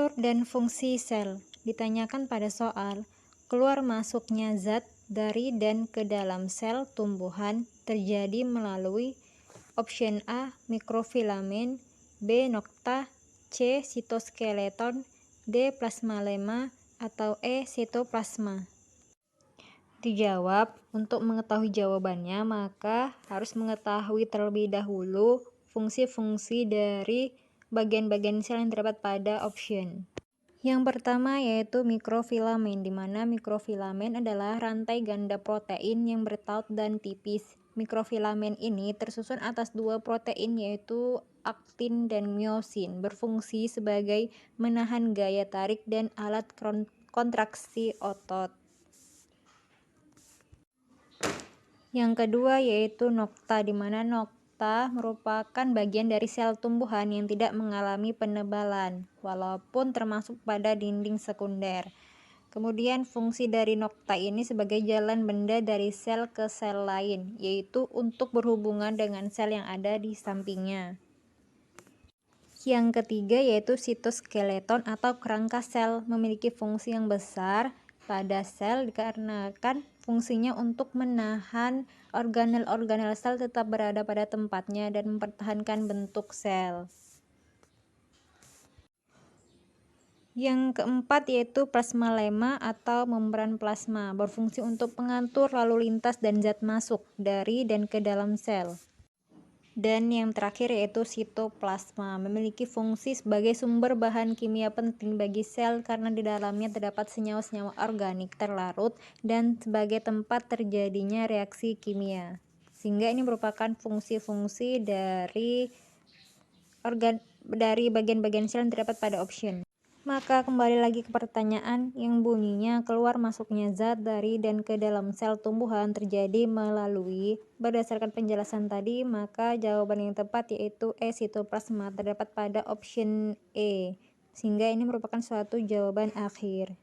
Struktur dan fungsi sel. Ditanyakan pada soal, keluar masuknya zat dari dan ke dalam sel tumbuhan terjadi melalui option A. Mikrofilamen, B. Nokta, C. Sitoskeleton, D. Plasmalemma, atau E. Sitoplasma. Dijawab. Untuk mengetahui jawabannya, maka harus mengetahui terlebih dahulu fungsi-fungsi dari bagian-bagian sel yang terdapat pada option. Yang pertama yaitu mikrofilamen, di mana mikrofilamen adalah rantai ganda protein yang bertaut dan tipis. Mikrofilamen ini tersusun atas dua protein yaitu aktin dan miosin, berfungsi sebagai menahan gaya tarik dan alat kontraksi otot. Yang kedua yaitu nokta, di mana nokta merupakan bagian dari sel tumbuhan yang tidak mengalami penebalan, walaupun termasuk pada dinding sekunder. Kemudian fungsi dari nokta ini sebagai jalan benda dari sel ke sel lain, yaitu untuk berhubungan dengan sel yang ada di sampingnya. Yang ketiga yaitu sitoskeleton atau kerangka sel, memiliki fungsi yang besar pada sel dikarenakan fungsinya untuk menahan organel-organel sel tetap berada pada tempatnya dan mempertahankan bentuk sel. Yang keempat yaitu plasmalemma atau membran plasma, berfungsi untuk mengatur lalu lintas dan zat masuk dari dan ke dalam sel. Dan yang terakhir yaitu sitoplasma, memiliki fungsi sebagai sumber bahan kimia penting bagi sel karena di dalamnya terdapat senyawa-senyawa organik terlarut dan sebagai tempat terjadinya reaksi kimia. Sehingga ini merupakan fungsi-fungsi dari bagian-bagian sel yang terdapat pada option. Maka kembali lagi ke pertanyaan yang bunyinya keluar masuknya zat dari dan ke dalam sel tumbuhan terjadi melalui, berdasarkan penjelasan tadi maka jawaban yang tepat yaitu E. Sitoplasma terdapat pada option E, sehingga ini merupakan suatu jawaban akhir.